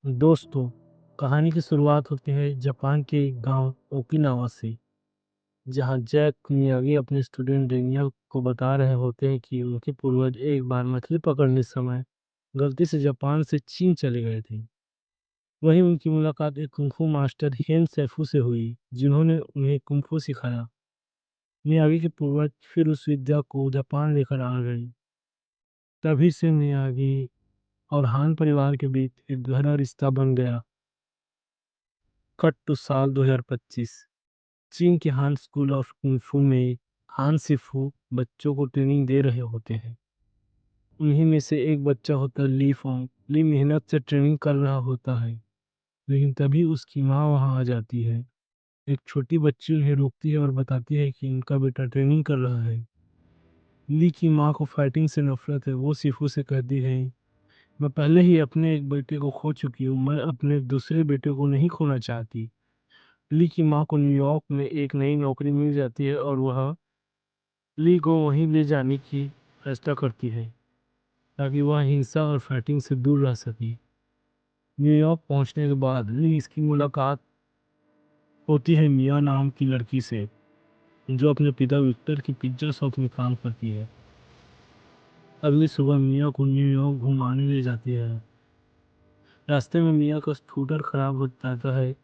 दोस्तों, कहानी की शुरुआत होती है जापान के गांव ओकिनावा से, जहां जैक मियागी अपने स्टूडेंट डेनियल को बता रहे होते हैं कि उनके पूर्वज एक बार मछली पकड़ने समय गलती से जापान से चीन चले गए थे। वहीं उनकी मुलाकात एक कुंफू मास्टर हेन सैफू से हुई, जिन्होंने उन्हें कुंफू सिखाया। मियागी के पूर्वज फिर उस विद्या को जापान लेकर आ गए। तभी से मियागी और हान परिवार के बीच एक गहरा रिश्ता बन गया। कट टू साल 2025। चीन के हान स्कूल ऑफ कुंफू में हान सिफू बच्चों को ट्रेनिंग दे रहे होते हैं। उन्हीं में से एक बच्चा होता है ली फोंग। ली मेहनत से ट्रेनिंग कर रहा होता है, लेकिन तभी उसकी माँ वहां आ जाती है। एक छोटी बच्ची उन्हें रोकती है और बताती है कि उनका बेटा ट्रेनिंग कर रहा है। ली की माँ को फाइटिंग से नफरत है। वो सिफू से कहती है, मैं पहले ही अपने एक बेटे को खो चुकी हूँ, मैं अपने दूसरे बेटे को नहीं खोना चाहती। ली की माँ को न्यूयॉर्क में एक नई नौकरी मिल जाती है और वह ली को वहीं ले जाने की फैसला करती है, ताकि वह हिंसा और फाइटिंग से दूर रह सके। न्यूयॉर्क पहुंचने के बाद ली इसकी मुलाकात होती है मिया नाम की लड़की से, जो अपने पिता विक्टर की पिज्जा शॉप में काम करती है। अगली सुबह मिया को न्यूयॉर्क घुमाने ले जाती है। रास्ते में मिया का स्कूटर खराब हो जाता है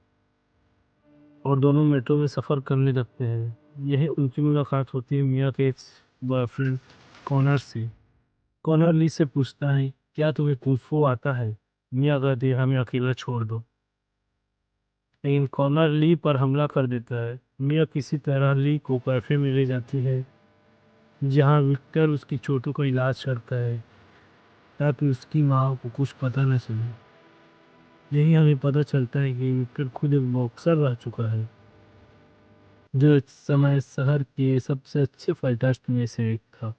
और दोनों मेट्रो में सफ़र करने लगते हैं। यही उनकी मुलाकात होती है मिया के बॉयफ्रेंड कॉनर से। कॉनर ली से पूछता है, क्या तुम्हें कुंफू आता है? मिया कहती है, हमें अकेला छोड़ दो। लेकिन कॉनर ली पर हमला कर देता है। मिया किसी तरह ली को कैफे में ले जाती है, जहां विक्टर उसकी चोटों का इलाज करता है, ताकि उसकी माँ को कुछ पता न चले। यही हमें पता चलता है कि विक्टर खुद एक बॉक्सर रह चुका है, जो इस समय शहर के सबसे अच्छे फाइटर्स में से एक था।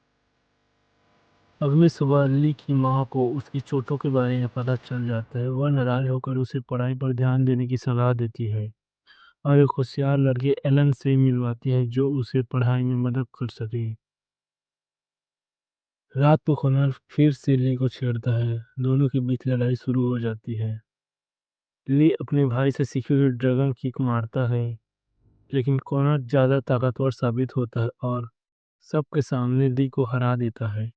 अगली सुबह ली की माँ को उसकी चोटों के बारे में पता चल जाता है। वह नाराज होकर उसे पढ़ाई पर ध्यान देने की सलाह देती है और एक होशियार लड़के एलन से मिलवाती है, जो उसे पढ़ाई में मदद कर सके। रात को कॉनर फिर से ली को छेड़ता है। दोनों के बीच लड़ाई शुरू हो जाती है। ली अपने भाई से सीखी हुई ड्रैगन किक मारता है, लेकिन कॉनर ज्यादा ताकतवर साबित होता है और सबके सामने ली को हरा देता है।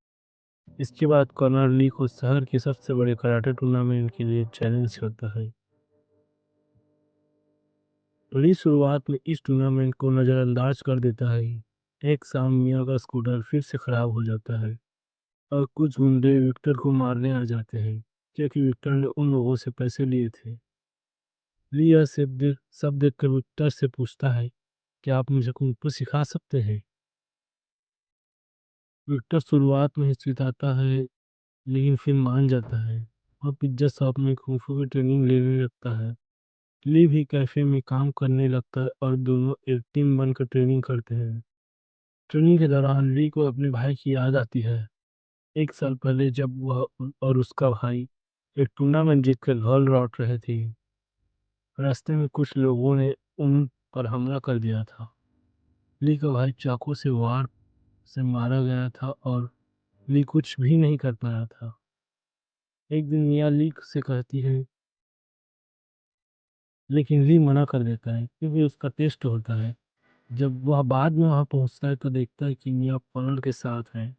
इसके बाद कॉनर ली को शहर के सबसे बड़े कराटे टूर्नामेंट के लिए चैलेंज करता है। ली शुरुआत में इस टूर्नामेंट को नज़रअंदाज कर देता है। एक शाम मिया का स्कूटर फिर से खराब हो जाता है और कुछ गुंडे विक्टर को मारने आ जाते हैं, क्योंकि विक्टर ने उन लोगों से पैसे लिए थे। ली यह सब देख कर विक्टर से पूछता है, क्या आप मुझे कुंग फू सिखा सकते हैं? विक्टर शुरुआत में हिचकिचाता है, लेकिन फिर मान जाता है। वह पिज्जा शॉप में कुंग फू की ट्रेनिंग लेने लगता है। ली भी कैफे में काम करने लगता है और दोनों एक टीम बनकर ट्रेनिंग करते हैं। ट्रेनिंग के दौरान ली को अपने भाई की याद आती है। एक साल पहले जब वह और उसका भाई एक टूर्नामेंट जीतकर घर लौट रहे थे, रास्ते में कुछ लोगों ने उन पर हमला कर दिया था। ली का भाई चाकू से वार से मारा गया था और ली कुछ भी नहीं कर पाया था। एक दिन मिया ली से कहती है, लेकिन ली मना कर देता है, क्योंकि उसका टेस्ट होता है। जब वह बाद में वहां पहुंचता है तो देखता है कि मिया कॉनर के साथ है,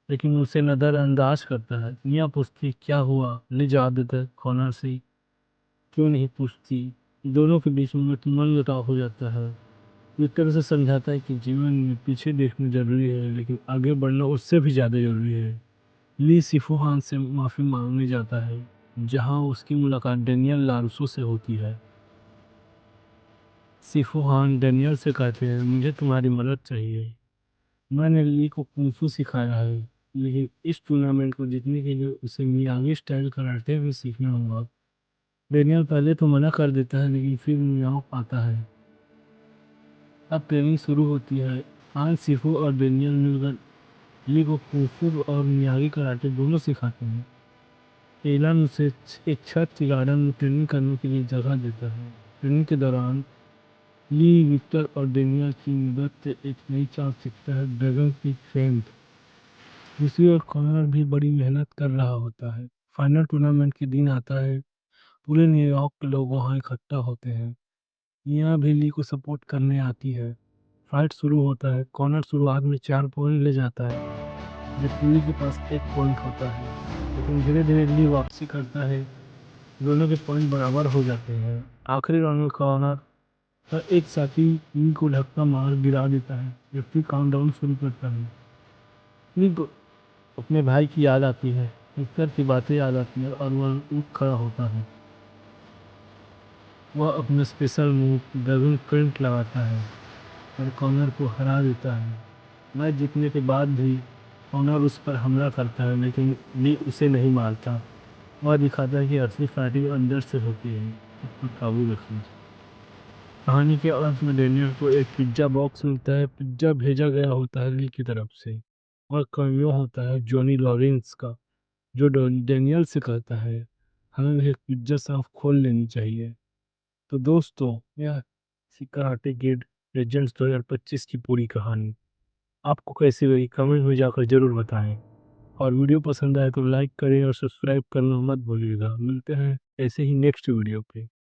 लेकिन उसे नज़रअंदाज करता है। मिया पूछती, क्या हुआ? ली जवाब देता है, कॉनर से क्यों नहीं पूछती। दोनों के बीच में मनमुटाव हो जाता है। विक्टर उसे समझाता है कि जीवन में पीछे देखना जरूरी है, लेकिन आगे बढ़ना उससे भी ज़्यादा जरूरी है। ली सिफुहान से माफ़ी मांगने जाता है, जहां उसकी मुलाकात डेनियल लारूसो से होती है। सिफुहान डेनियल से कहते हैं, मुझे तुम्हारी मदद चाहिए। मैंने ली को कुंफू सिखाया है, लेकिन इस टूर्नामेंट को जीतने के लिए उसे मियागी स्टाइल कराटे भी सीखना होगा। डेनियल पहले तो मना कर देता है, लेकिन फिर मियाओ आता है। अब ट्रेनिंग शुरू होती है। हान सिफू और डेनियल मिलकर ली को कुंफू और मियागी कराटे दोनों सिखाते हैं। एलन उसे एक छत के गार्डन में ट्रेनिंग करने के लिए जगह देता है। ट्रेनिंग के दौरान ली विक्टर और डेनियल की मदद से एक नई चाल सीखता है, ड्रैगन की फेंट। दूसरी ओर कॉनर भी बड़ी मेहनत कर रहा होता है। फाइनल टूर्नामेंट के दिन आता है। पूरे न्यूयॉर्क के लोग वहाँ इकट्ठा होते हैं। मिया भी ली को सपोर्ट करने आती है। फाइट शुरू होता है। कॉनर शुरुआत में 4 पॉइंट ले जाता है जबकि ली के पास 1 पॉइंट होता है, लेकिन धीरे धीरे ली वापसी करता है। दोनों के पॉइंट बराबर हो जाते हैं। आखिरी राउंड में कॉनर का एक साथी ली को धक्का मार गिरा देता है जबकि काउंटडाउन शुरू करता है। ली को अपने भाई की याद आती है, विक्टर की बातें याद आती है और वह उठ खड़ा होता है। वह अपने स्पेशल मूव ड्रैगन फ्रंट लगाता है और कॉनर को हरा देता है। मैच जीतने के बाद भी कॉनर उस पर हमला करता है लेकिन ली उसे नहीं मारता। वह दिखाता है कि असली फाइटिंग अंदर से होती है, उस पर काबू रखना। कहानी के अंत में डेनियल को एक पिज्जा बॉक्स मिलता है। पिज्जा भेजा गया होता है ली की तरफ से और कैमियो होता है जॉनी लॉरेंस का, जो डेनियल से कहता है हमें एक पिज्जा शॉप खोल लेनी चाहिए। तो दोस्तों, यह कराटे किड लेजेंड्स 2025 की पूरी कहानी आपको कैसी लगी कमेंट में जाकर जरूर बताएं। और वीडियो पसंद आए तो लाइक करें और सब्सक्राइब करना मत भूलिएगा। मिलते हैं ऐसे ही नेक्स्ट वीडियो पे।